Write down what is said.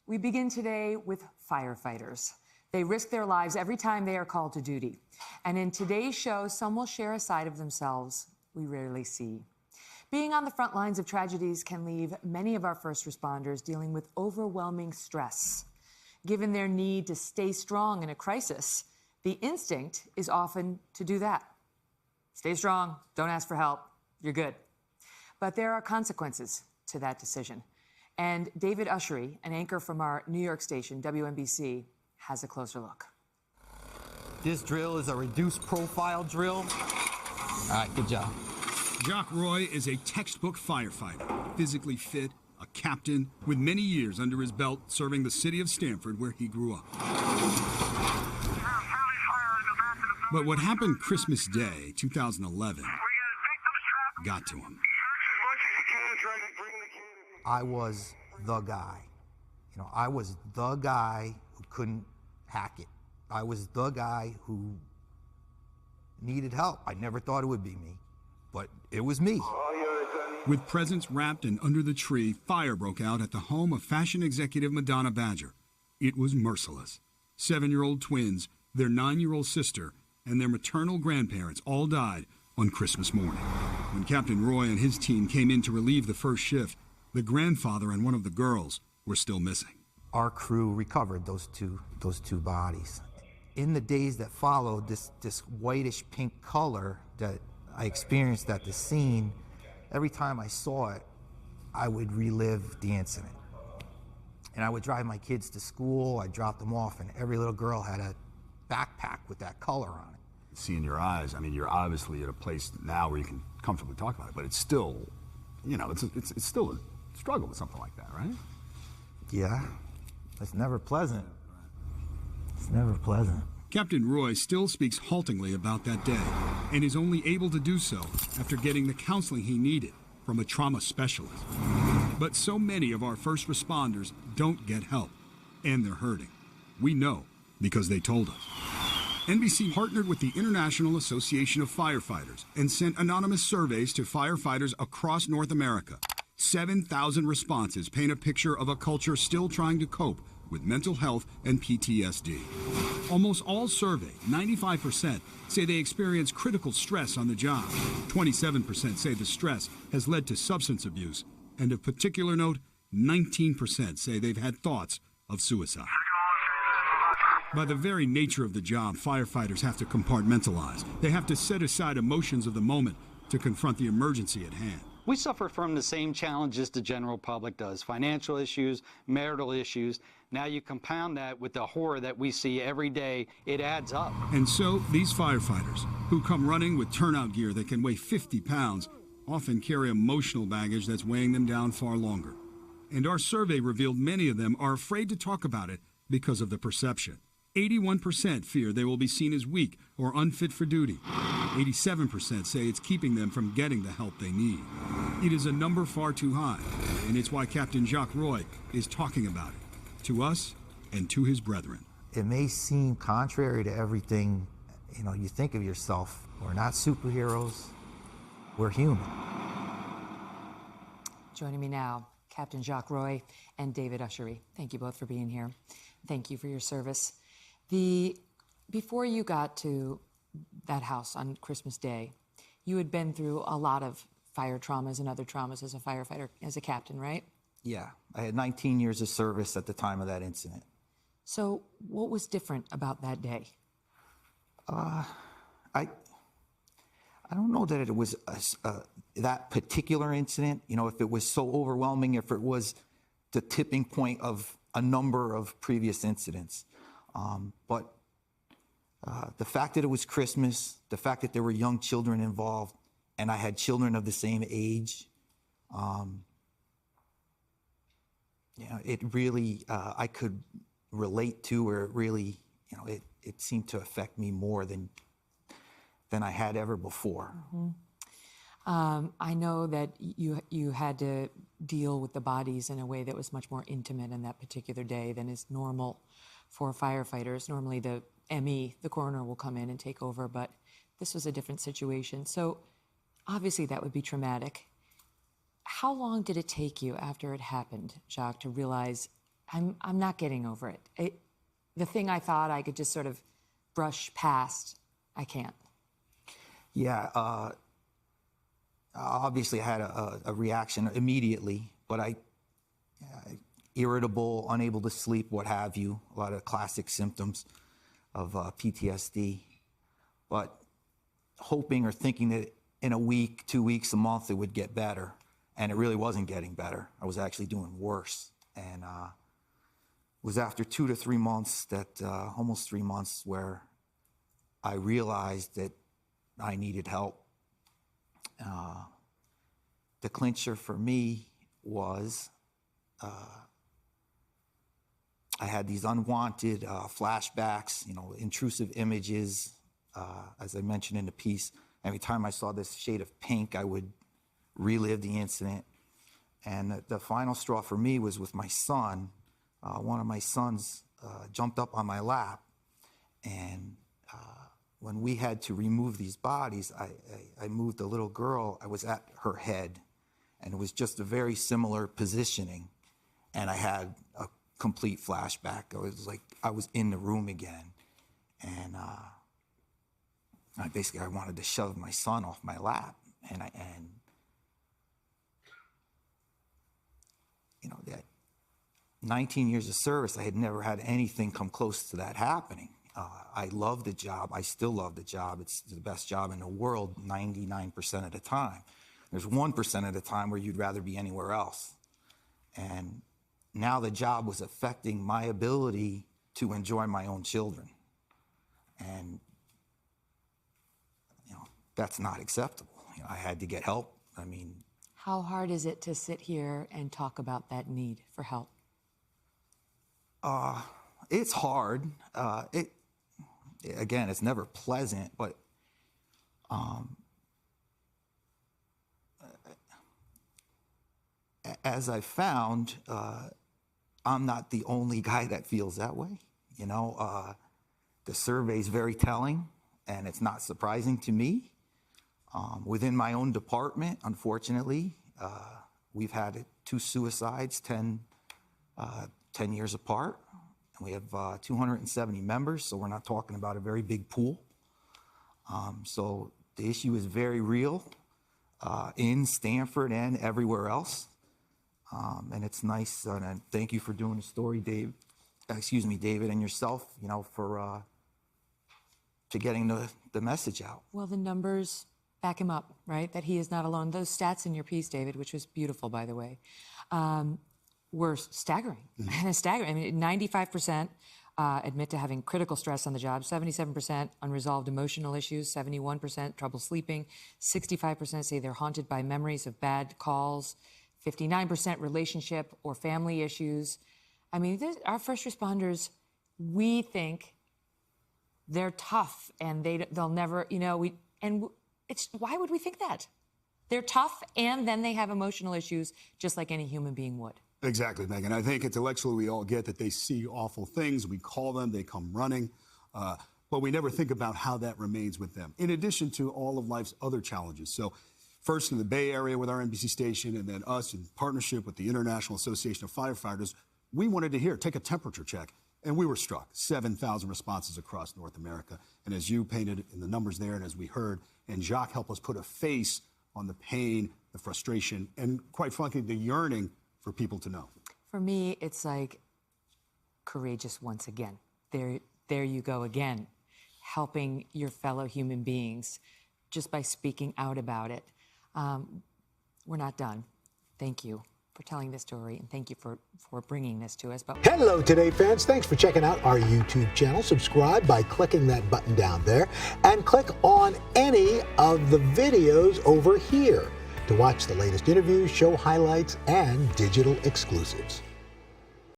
We begin today with firefighters. They risk their lives every time they are called to duty. And in today's show, some will share a side of themselves we rarely see. Being on the front lines of tragedies can leave many of our first responders dealing with overwhelming stress. Given their need to stay strong in a crisis, the instinct is often to do that. Stay strong, don't ask for help, you're good. But there are consequences to that decision. And David Ushery, an anchor from our New York station, WNBC, has a closer look. This drill is a reduced profile drill. All right, good job. Jacques Roy is a textbook firefighter, physically fit, a captain, with many years under his belt serving the city of Stamford where he grew up. But what happened Christmas Day, 2011, got to him. I was the guy. I was the guy who couldn't hack it. I was the guy who needed help. I never thought it would be me, but it was me. With presents wrapped and under the tree, fire broke out at the home of fashion executive Madonna Badger. It was merciless. 7-year-old twins, their 9-year-old sister, and their maternal grandparents all died on Christmas morning. When Captain Roy and his team came in to relieve the first shift, the grandfather and one of the girls were still missing. Our crew recovered those two bodies. In the days that followed, this whitish pink color that I experienced at the scene, every time I saw it, I would relive the incident. And I would drive my kids to school, I'd drop them off, and every little girl had a backpack with that color on it. See in your eyes, I mean, you're obviously at a place now where you can comfortably talk about it, but it's still, it's still a struggle with something like that, right? Yeah, it's never pleasant. It's never pleasant. Captain Roy still speaks haltingly about that day and is only able to do so after getting the counseling he needed from a trauma specialist. But so many of our first responders don't get help, and they're hurting. We know because they told us. NBC partnered with the International Association of Firefighters and sent anonymous surveys to firefighters across North America. 7,000 responses paint a picture of a culture still trying to cope with mental health and PTSD. Almost all surveyed, 95%, say they experience critical stress on the job. 27% say the stress has led to substance abuse. And of particular note, 19% say they've had thoughts of suicide. By the very nature of the job, firefighters have to compartmentalize. They have to set aside emotions of the moment to confront the emergency at hand. We suffer from the same challenges the general public does. Financial issues, marital issues. Now you compound that with the horror that we see every day, it adds up. And so these firefighters, who come running with turnout gear that can weigh 50 pounds, often carry emotional baggage that's weighing them down far longer. And our survey revealed many of them are afraid to talk about it because of the perception. 81% fear they will be seen as weak or unfit for duty. 87% say it's keeping them from getting the help they need. It is a number far too high, and it's why Captain Jacques Roy is talking about it, to us and to his brethren. It may seem contrary to everything, you think of yourself. We're not superheroes, we're human. Joining me now, Captain Jacques Roy and David Ushery. Thank you both for being here. Thank you for your service. Before you got to that house on Christmas Day, you had been through a lot of fire traumas and other traumas as a firefighter, as a captain, right? Yeah, I had 19 years of service at the time of that incident. So what was different about that day? I don't know that it was that particular incident, if it was so overwhelming, if it was the tipping point of a number of previous incidents. But the fact that it was Christmas, the fact that there were young children involved, and I had children of the same age, it really, I could relate to, or it really, it seemed to affect me more than I had ever before. Mm-hmm. I know that you had to deal with the bodies in a way that was much more intimate on that particular day than is normal for firefighters. Normally the ME, the coroner, will come in and take over, but this was a different situation. So obviously that would be traumatic. How long did it take you after it happened, Jacques, to realize I'm not getting over it. The thing I thought I could just sort of brush past, I can't. Yeah, obviously I had a reaction immediately, but irritable, unable to sleep, what have you, a lot of classic symptoms of PTSD. But hoping or thinking that in a week, 2 weeks, a month, it would get better. And it really wasn't getting better. I was actually doing worse. And it was after 2 to 3 months, almost 3 months, where I realized that I needed help. The clincher for me was I had these unwanted flashbacks, intrusive images. As I mentioned in the piece, every time I saw this shade of pink, I would relive the incident. And the final straw for me was with my son. One of my sons jumped up on my lap, and when we had to remove these bodies, I moved the little girl. I was at her head, and it was just a very similar positioning. And I had a complete flashback. I was like, I was in the room again. And I wanted to shove my son off my lap. And that 19 years of service, I had never had anything come close to that happening. I love the job. I still love the job. It's the best job in the world 99% of the time. There's 1% of the time where you'd rather be anywhere else. And now the job was affecting my ability to enjoy my own children. And, that's not acceptable. I had to get help. How hard is it to sit here and talk about that need for help? It's hard. Again, it's never pleasant, but as I found, I'm not the only guy that feels that way. The survey's very telling, and it's not surprising to me. Within my own department, unfortunately, we've had 2 suicides 10 years apart. And we have 270 members, so we're not talking about a very big pool. So the issue is very real in Stanford and everywhere else. And it's nice, and thank you for doing the story, David, and yourself, for getting the message out. Well, the numbers back him up, right? That he is not alone. Those stats in your piece, David, which was beautiful, by the way, were staggering. Staggering. 95% admit to having critical stress on the job, 77% unresolved emotional issues, 71% trouble sleeping, 65% say they're haunted by memories of bad calls, 59% relationship or family issues. Our first responders, we think they're tough and they'll never, why would we think that? They're tough, and then they have emotional issues, just like any human being would. Exactly, Megyn. I think intellectually we all get that they see awful things. We call them, they come running. But we never think about how that remains with them, in addition to all of life's other challenges. So first in the Bay Area with our NBC station, and then us in partnership with the International Association of Firefighters, we wanted to take a temperature check. And we were struck. 7,000 responses across North America. And as you painted in the numbers there, and as we heard, and Jacques helped us put a face on the pain, the frustration, and quite frankly, the yearning for people to know. For me, it's like courageous once again. There you go again, helping your fellow human beings just by speaking out about it. We're not done. Thank you for telling this story, and thank you for bringing this to us. But hello, Today fans. Thanks for checking out our YouTube channel. Subscribe by clicking that button down there, and click on any of the videos over here to watch the latest interviews, show highlights, and digital exclusives.